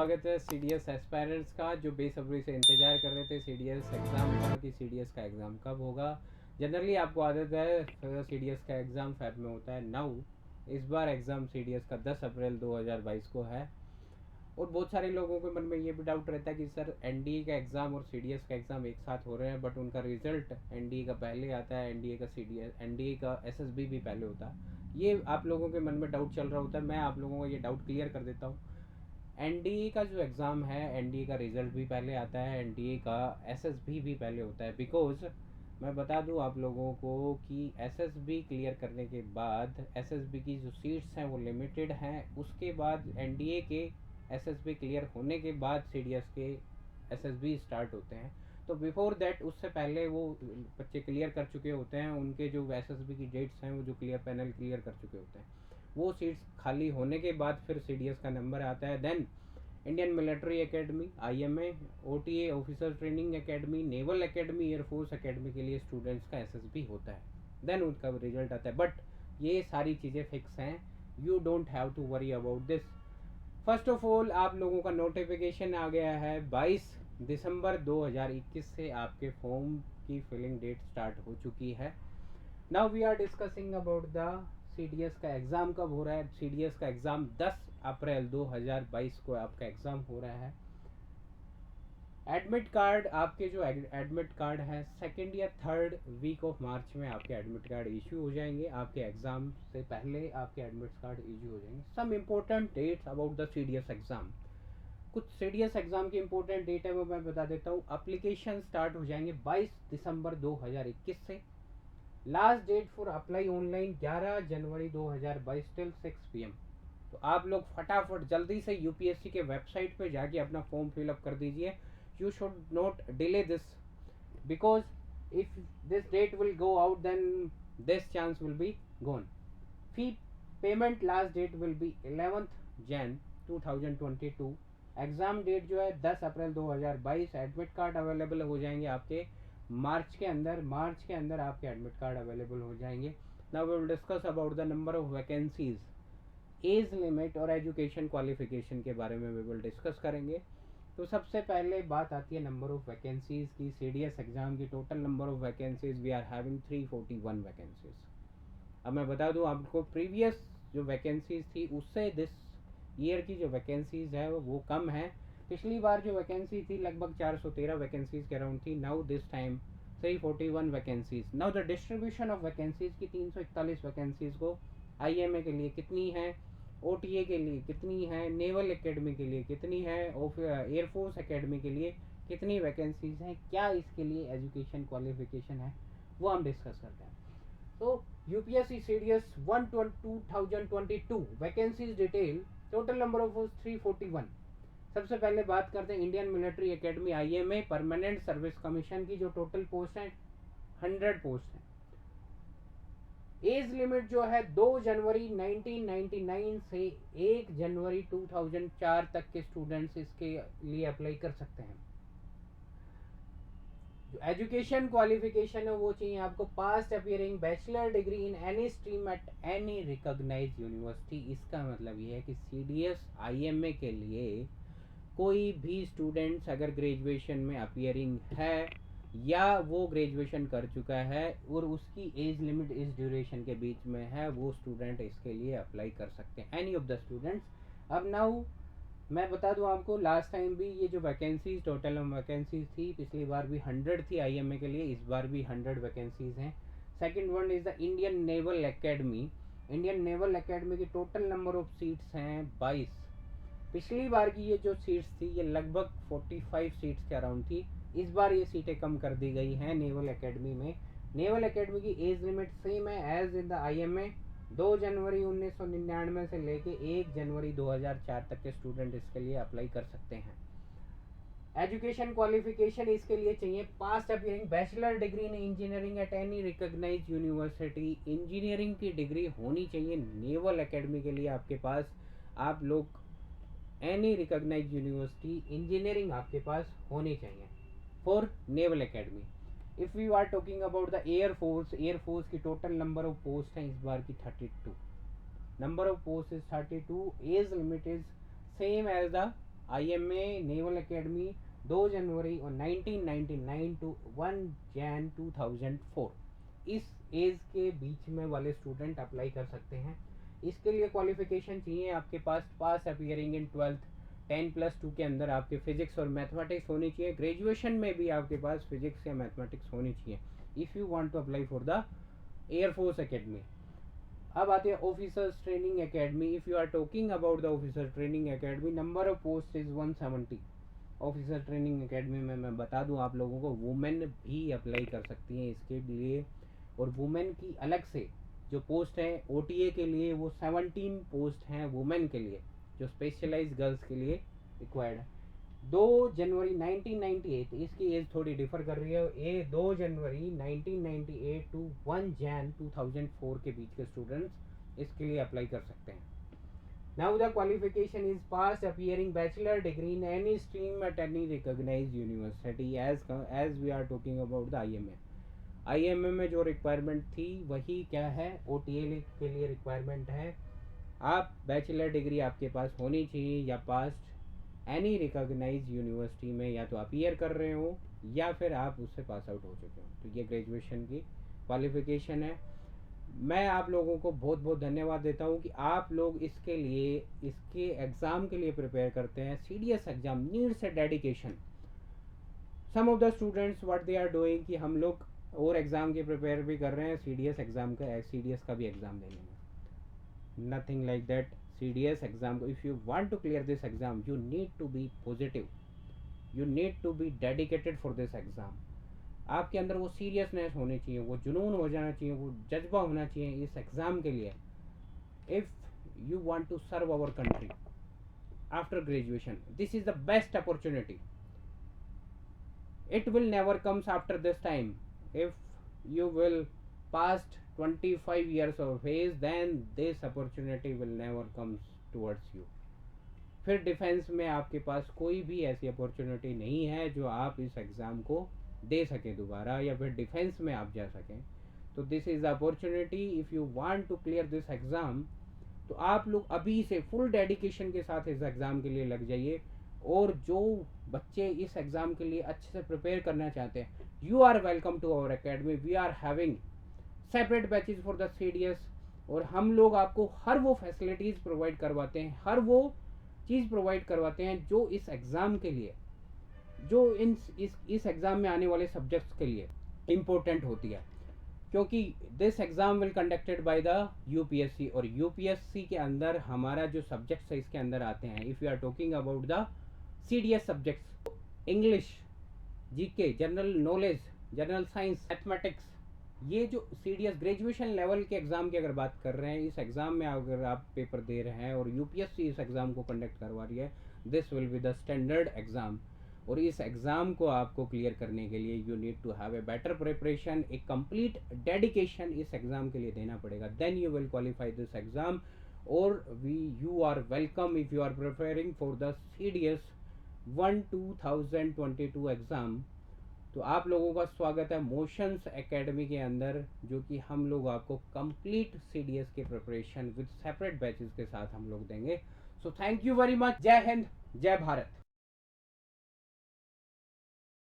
स्वागत है CDS aspirants का, जो बेसब्री से इंतज़ार कर रहे थे सीडीएस एग्ज़ाम का कि सीडीएस का एग्ज़ाम कब होगा। जनरली आपको आदत है सीडीएस का एग्ज़ाम फेब में होता है। नाउ इस बार एग्ज़ाम सीडीएस का 10 अप्रैल 2022 को है। और बहुत सारे लोगों के मन में ये भी डाउट रहता है कि सर एनडीए का एग्ज़ाम और सीडीएस का एग्ज़ाम एक साथ हो रहे हैं, बट उनका रिजल्ट एनडीए का पहले आता है, एनडीए का सीडीएस, एनडीए का एसएसबी भी पहले होता है। ये आप लोगों के मन में डाउट चल रहा होता है। मैं आप लोगों को ये डाउट क्लियर कर देता हूँ। एनडीए का जो एग्ज़ाम है, एनडीए का रिज़ल्ट भी पहले आता है, एनडीए का एसएसबी भी पहले होता है। बिकॉज़ मैं बता दूं आप लोगों को कि एसएसबी क्लियर करने के बाद एसएसबी की जो सीट्स हैं वो लिमिटेड हैं। उसके बाद एनडीए के एसएसबी क्लियर होने के बाद सीडीएस के एसएसबी स्टार्ट होते हैं। तो बिफोर दैट, उससे पहले वो बच्चे क्लियर कर चुके होते हैं। उनके जो एसएसबी की डेट्स हैं वो जो पैनल क्लियर कर चुके होते हैं, वो सीट्स खाली होने के बाद फिर सीडीएस का नंबर आता है। Then Indian military academy, IMA, OTA officer training academy, naval academy, air force academy के लिए स्टूडेंट्स का एसएसबी होता है। देन उनका रिजल्ट आता है। बट ये सारी चीज़ें फिक्स हैं, you don't have to worry about this. First of all, आप लोगों का नोटिफिकेशन आ गया है 22 दिसंबर 2021 से आपके फॉर्म की फिलिंग डेट स्टार्ट हो चुकी है। Now we are discussing about the CDS का एग्ज़ाम कब हो रहा है। सीडीएस का एग्ज़ाम 10 अप्रैल 2022 को आपका एग्ज़ाम हो रहा है। एडमिट कार्ड, आपके जो एडमिट कार्ड है सेकेंड या थर्ड वीक ऑफ मार्च में आपके एडमिट कार्ड इशू हो जाएंगे। आपके एग्ज़ाम से पहले आपके एडमिट कार्ड इशू हो जाएंगे। Some important dates about the CDS exam, कुछ सीडीएस एग्ज़ाम की इंपॉर्टेंट डेट है वो मैं बता देता हूँ। अप्लीकेशन स्टार्ट हो जाएंगे 22 दिसंबर 2021 से। Last date for apply online 11 January 2022 till 6 PM। तो आप लोग फटाफट जल्दी से यूपीएससी के वेबसाइट पे जाके अपना फॉर्म फिलअप कर दीजिए। You should not delay this, because if this date will go out then this chance will be gone. Fee payment last date will be 11 Jan 2022। Exam date जो है 10 अप्रैल 2022। Admit card available हो जाएंगे आपके मार्च के अंदर आपके एडमिट कार्ड अवेलेबल हो जाएंगे। Now we will discuss about the number of vacancies, age limit और एजुकेशन क्वालिफिकेशन के बारे में वी विल डिस्कस करेंगे। तो सबसे पहले बात आती है नंबर ऑफ वैकेंसीज की। सीडीएस एग्जाम की total number of vacancies we are having 341 vacancies. अब मैं बता दूं आपको, प्रीवियस जो वैकेंसीज थी उससे दिस ईयर की जो वैकेंसीज है वो कम है। पिछली बार जो वैकेंसी थी लगभग 413 वैकेंसीज के अराउंड थी। Now this time 341 vacancies. Now the distribution of vacancies की 341 वैकेंसीज को आईएमए के लिए कितनी है, ओटीए के लिए कितनी है, नेवल एकेडमी के लिए कितनी है, एयरफोर्स एकेडमी के लिए कितनी वैकेंसीज हैं, क्या इसके लिए एजुकेशन क्वालिफिकेशन है, वो हम डिस्कस करते हैं। तो UPSC CDS 2022 vacancies detail, total number of post 341। सबसे पहले बात करते हैं Indian military academy IMA permanent service commission की, जो टोटल पोस्ट है 100 पोस्ट है। एज लिमिट जो है 2 जनवरी 1999 से 1 जनवरी 2004 तक के स्टूडेंट्स इसके लिए अप्लाई कर सकते हैं। जो एजुकेशन क्वालिफिकेशन है वो चाहिए आपको passed appearing bachelor degree in any stream at any recognised university. इसका मतलब ये है कि सीडीएस आईएमए के लिए कोई भी स्टूडेंट्स अगर ग्रेजुएशन में अपियरिंग है या वो ग्रेजुएशन कर चुका है और उसकी एज लिमिट इस ड्यूरेशन के बीच में है, वो स्टूडेंट इसके लिए अप्लाई कर सकते हैं, एनी ऑफ द स्टूडेंट्स। अब नाउ मैं बता दूं आपको, लास्ट टाइम भी ये जो वैकेंसीज टोटल वैकेंसीज थी, पिछली बार भी 100 थी आईएमए के लिए, इस बार भी 100 वैकेंसीज हैं। Second one is the Indian naval academy. Indian naval academy की टोटल नंबर ऑफ सीट्स हैं 22। पिछली बार की ये जो सीट्स थी ये लगभग 45 सीट्स के अराउंड थी। इस बार ये सीटें कम कर दी गई हैं नेवल एकेडमी में। नेवल एकेडमी की एज लिमिट सेम है एज इन द आईएमए। 2 जनवरी 1999 से लेके 1 जनवरी 2004 तक के स्टूडेंट इसके लिए अप्लाई कर सकते हैं। एजुकेशन क्वालिफिकेशन इसके लिए चाहिए passed appearing bachelor degree in engineering at any recognised university. Engineering की डिग्री होनी चाहिए नेवल एकेडमी के लिए आपके पास। आप लोग एनी रिकॉग्नाइज्ड यूनिवर्सिटी इंजीनियरिंग आपके पास होनी चाहिए for naval academy. If we are talking about the air force, air force की टोटल नंबर ऑफ पोस्ट हैं इस बार की 32। Number of post is 32। Age limit is same as the IMA naval academy 2 जनवरी और 1999 टू 1 जैन 2004, इस एज के बीच में वाले स्टूडेंट अप्लाई कर सकते हैं। इसके लिए क्वालिफिकेशन चाहिए आपके पास अपीयरिंग इन 12th 10+2 के अंदर आपके फिजिक्स और मैथमेटिक्स होनी चाहिए। ग्रेजुएशन में भी आपके पास फिजिक्स या मैथमेटिक्स होनी चाहिए if you want to apply for the air force academy. अब आते हैं officers training academy. If you are talking about the officer training academy, number of post is 170। Officer training academy में मैं बता दूं आप लोगों को, वुमेन भी अप्लाई कर सकती हैं इसके लिए, और वुमेन की अलग से जो पोस्ट है OTA के लिए वो 17 पोस्ट हैं वुमेन के लिए, जो स्पेशलाइज गर्ल्स के लिए रिक्वायर्ड है। 2 जनवरी 1998, इसकी एज थोड़ी डिफर कर रही है, ये 2 जनवरी 1998 टू 1 जैन 2004 के बीच के स्टूडेंट्स इसके लिए अप्लाई कर सकते हैं। Now the qualification is past appearing bachelor degree in any stream at any recognized university, as we are talking about the IMA। IMA में जो रिक्वायरमेंट थी वही क्या है, OTA के लिए रिक्वायरमेंट है। आप बैचलर डिग्री आपके पास होनी चाहिए या पास्ट एनी रिकॉग्नाइज यूनिवर्सिटी में, या तो अपीयर कर रहे हो या फिर आप उससे पास आउट हो चुके हो। तो ये ग्रेजुएशन की क्वालिफिकेशन है। मैं आप लोगों को बहुत बहुत धन्यवाद देता हूँ कि आप लोग इसके लिए, इसके एग्ज़ाम के लिए प्रिपेयर करते हैं। CDS exam needs a dedication. Some of the students what they are doing कि हम लोग और एग्ज़ाम के प्रिपेयर भी कर रहे हैं CDS एग्ज़ाम का, CDS का भी एग्ज़ाम देने में। Nothing like that. CDS exam को, if you want to clear this exam, you need to be positive, you need to be dedicated for this exam. आपके अंदर वो सीरियसनेस होनी चाहिए, वो जुनून हो जाना चाहिए, वो जज्बा होना चाहिए इस एग्ज़ाम के लिए। If you want to serve our country after graduation, this is the best opportunity. It will never comes after this time. If you will past 25 years of age, then this opportunity will never comes towards you। फिर defence में आपके पास कोई भी ऐसी opportunity नहीं है जो आप इस एग्ज़ाम को दे सकें दोबारा, या फिर डिफेंस में आप जा सकें। तो this is opportunity. If you want to clear this exam, तो आप लोग अभी से फुल डेडिकेशन के साथ इस एग्ज़ाम के लिए लग जाइए। और जो बच्चे इस एग्ज़ाम के लिए अच्छे से प्रिपेयर करना चाहते हैं, you are welcome to our academy. We are having separate batches for the CDS, और हम लोग आपको हर वो फैसिलिटीज़ प्रोवाइड करवाते हैं, हर वो चीज़ प्रोवाइड करवाते हैं जो इस एग्ज़ाम के लिए, जो इस एग्ज़ाम में आने वाले सब्जेक्ट्स के लिए इम्पोर्टेंट होती है। क्योंकि this exam will conducted by the UPSC, और UPSC के अंदर हमारा जो सब्जेक्ट्स है इसके अंदर आते हैं। If you are talking about the CDS subjects, English, GK, general knowledge, general science, mathematics, ये जो CDS ग्रेजुएशन लेवल के एग्ज़ाम की अगर बात कर रहे हैं, इस एग्ज़ाम में अगर आप पेपर दे रहे हैं और UPSC इस एग्ज़ाम को कंडक्ट करवा रही है, this will be the standard exam. और इस एग्ज़ाम को आपको क्लियर करने के लिए you need to have a better preparation, एक कंप्लीट डेडिकेशन इस एग्ज़ाम के लिए देना पड़ेगा, then you will qualify this exam. और you are welcome if you are preparing for the CDS 2022 exam. तो आप लोगों का स्वागत है मोशंस एकेडमी के अंदर, जो कि हम लोग आपको कंप्लीट CDS के प्रिपरेशन विद सेपरेट बैचेस के साथ हम लोग देंगे। So thank you very much. जय हिंद, जय भारत।